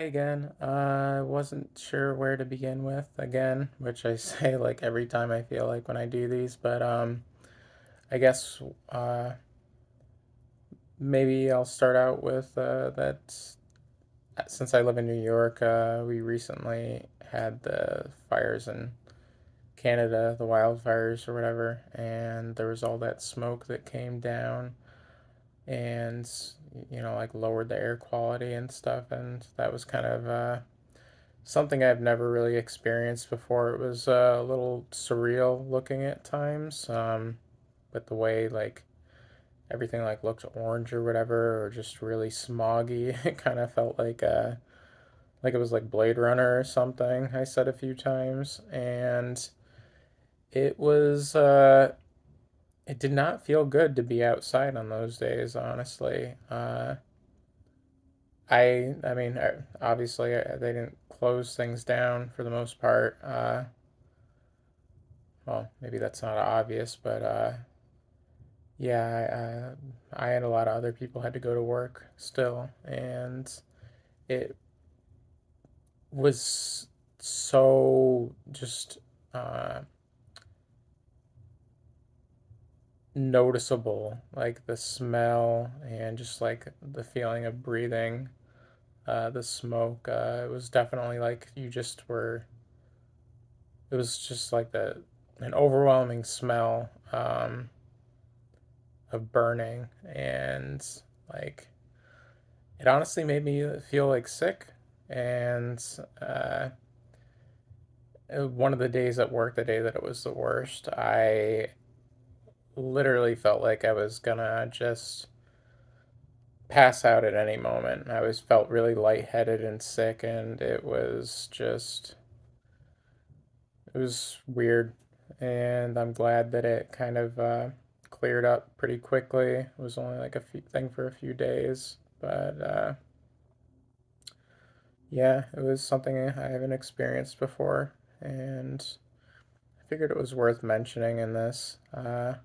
Again, I wasn't sure where to begin with again, which I say like every time I feel like when I do these, but I guess uh, maybe I'll start out with that since I live in New York, we recently had the fires in Canada, the wildfires or whatever, and there was all that smoke that came down and like lowered the air quality and stuff, and that was kind of something I've never really experienced before. It was a little surreal looking at times, with the way like everything like looked orange or whatever, or just really smoggy. It kind of felt like it was like Blade Runner or something. I said a few times, and it was it did not feel good to be outside on those days. Honestly, I mean, obviously they didn't close things down for the most part. Well, maybe that's not obvious, but yeah, I had a lot of other people had to go to work still, and it was so just uh, noticeable, like the smell and just like the feeling of breathing the smoke. It was definitely like you just were. It was just like the an overwhelming smell of burning, and like it honestly made me feel like sick. And one of the days at work, the day that it was the worst, I literally felt like I was gonna just pass out at any moment. I was felt really lightheaded and sick, and it was weird. And I'm glad that it kind of cleared up pretty quickly. It was only like a few, thing for a few days, but yeah, it was something I haven't experienced before, and I figured it was worth mentioning in this. I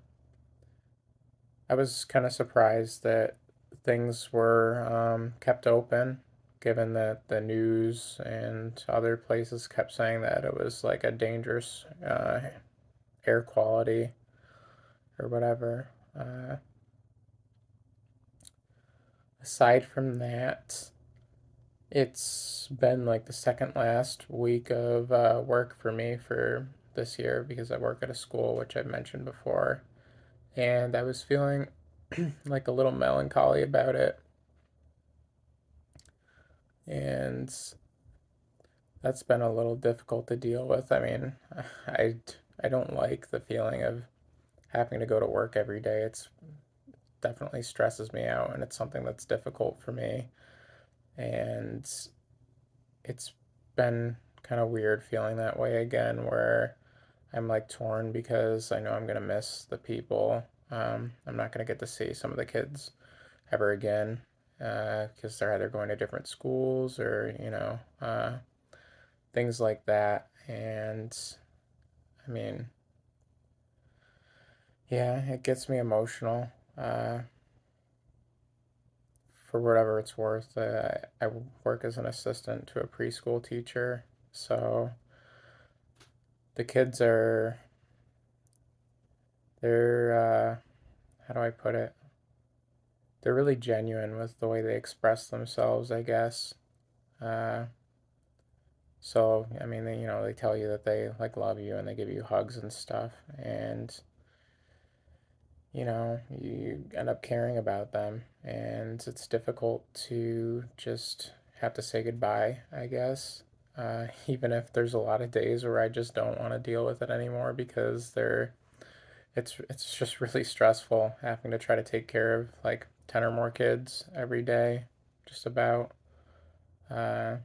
was kind of surprised that things were kept open, given that the news and other places kept saying that it was like a dangerous air quality or whatever. Uh, Aside from that, it's been like the second last week of work for me for this year because I work at a school, which I've mentioned before. And I was feeling like a little melancholy about it. And that's been a little difficult to deal with. I mean, I, I don't like the feeling of having to go to work every day. It's definitely stresses me out, and it's something that's difficult for me. And it's been kind of weird feeling that way again, where I'm like torn because I know I'm gonna miss the people. I'm not gonna get to see some of the kids ever again because they're either going to different schools or things like that. And I mean, yeah, it gets me emotional. For whatever it's worth, I work as an assistant to a preschool teacher, so the kids are they're how do I put it? They're really genuine with the way they express themselves, I guess. Uh, so I mean, they tell you that they like love you and they give you hugs and stuff, and you end up caring about them, and it's difficult to just have to say goodbye, I guess. Even if there's a lot of days where I just don't want to deal with it anymore because it's just really stressful having to try to take care of like 10 or more kids every day, just about. Uh,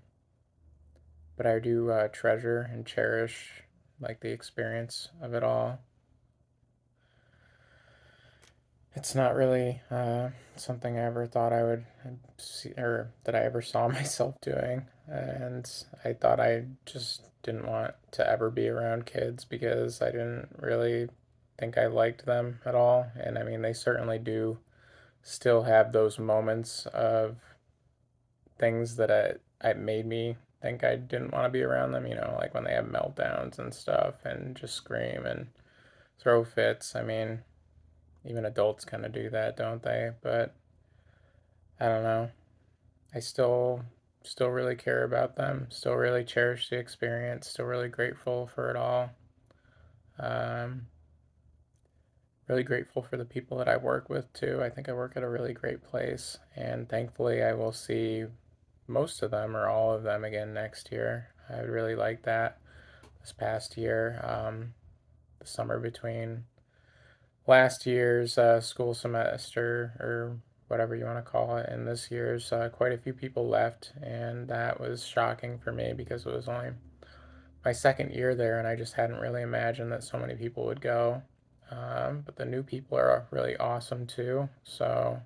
but I do treasure and cherish like the experience of it all. It's not really something I ever thought I would see or that I ever saw myself doing. And I thought I just didn't want to ever be around kids because I didn't really think I liked them at all. And I mean, they certainly do still have those moments of things that it made me think I didn't want to be around them, like when they have meltdowns and stuff and just scream and throw fits. I mean, even adults kind of do that, don't they? But I don't know. I still really care about them. Still really cherish the experience. Still really grateful for it all. Um, really grateful for the people that I work with too. I think I work at a really great place, and thankfully I will see most of them or all of them again next year. I would really like that. This past year, the summer between last year's school semester or whatever you want to call it, and this year's, quite a few people left, and that was shocking for me because it was only my second year there, and I just hadn't really imagined that so many people would go. But the new people are really awesome too. So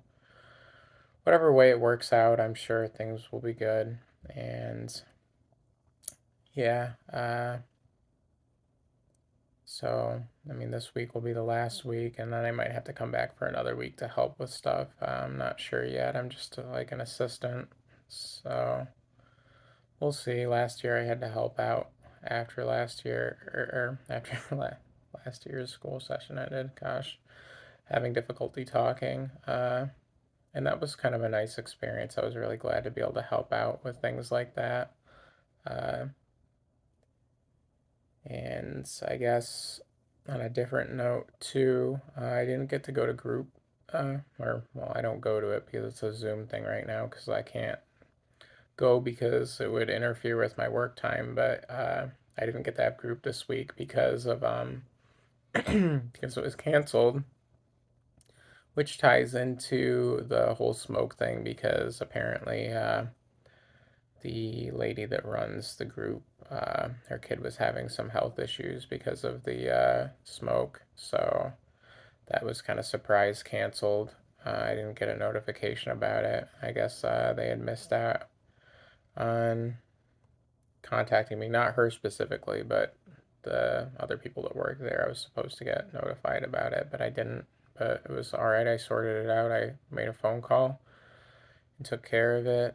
whatever way it works out, I'm sure things will be good. And yeah, so I mean, this week will be the last week, and then I might have to come back for another week to help with stuff. I'm not sure yet. I'm just like an assistant, so we'll see. Last year I had to help out after last year, or after last year's school session ended. Gosh, having difficulty talking. And that was kind of a nice experience. I was really glad to be able to help out with things like that. Uh, and I guess on a different note, too, I didn't get to go to group, or, well, I don't go to it because it's a Zoom thing right now because I can't go because it would interfere with my work time. But I didn't get to have group this week because of, because it was canceled, which ties into the whole smoke thing because apparently the lady that runs the group, her kid was having some health issues because of the smoke. So that was kind of surprise canceled. I didn't get a notification about it. I guess they had missed out on contacting me. Not her specifically, but the other people that work there. I was supposed to get notified about it, but I didn't. But it was all right. I sorted it out. I made a phone call and took care of it.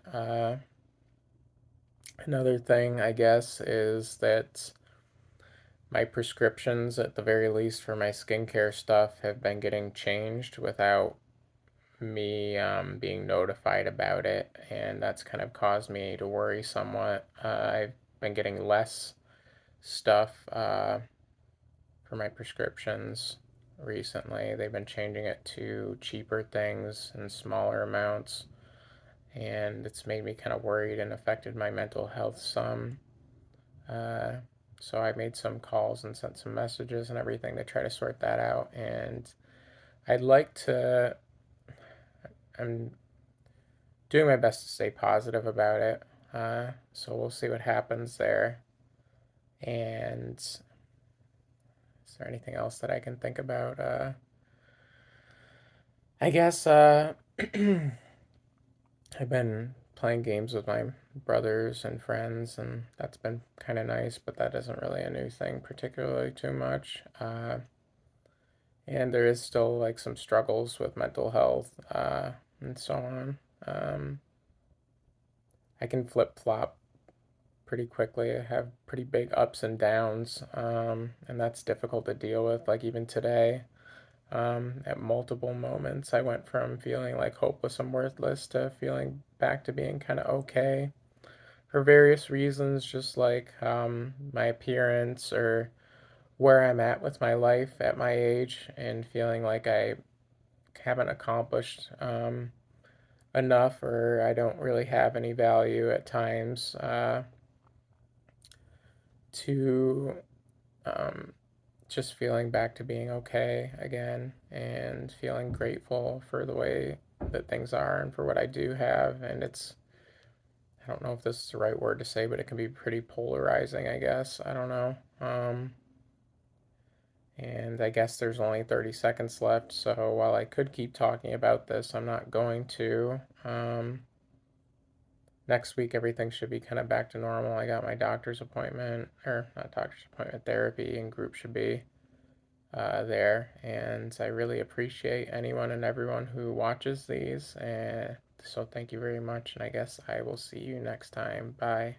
Another thing, I guess, is that my prescriptions, at the very least for my skincare stuff, have been getting changed without me being notified about it, and that's kind of caused me to worry somewhat. I've been getting less stuff for my prescriptions recently. They've been changing it to cheaper things in smaller amounts, and it's made me kind of worried and affected my mental health some. Uh, so I made some calls and sent some messages and everything to try to sort that out. And I'd like to, I'm doing my best to stay positive about it. So we'll see what happens there. And is there anything else that I can think about? I guess I've been playing games with my brothers and friends, and that's been kind of nice, but that isn't really a new thing particularly too much. And there is still like some struggles with mental health and so on. I can flip flop pretty quickly. I have pretty big ups and downs, and that's difficult to deal with. Like even today, at multiple moments, I went from feeling like hopeless and worthless to feeling back to being kind of okay for various reasons, just like my appearance or where I'm at with my life at my age, and feeling like I haven't accomplished enough, or I don't really have any value at times, to um, just feeling back to being okay again and feeling grateful for the way that things are and for what I do have. And I don't know if this is the right word to say, but it can be pretty polarizing, I guess. I don't know. And I guess there's only 30 seconds left, so while I could keep talking about this, I'm not going to. Next week, everything should be kind of back to normal. I got my doctor's appointment, or not doctor's appointment, therapy, and group should be there. And I really appreciate anyone and everyone who watches these. And So thank you very much, and I guess I will see you next time. Bye.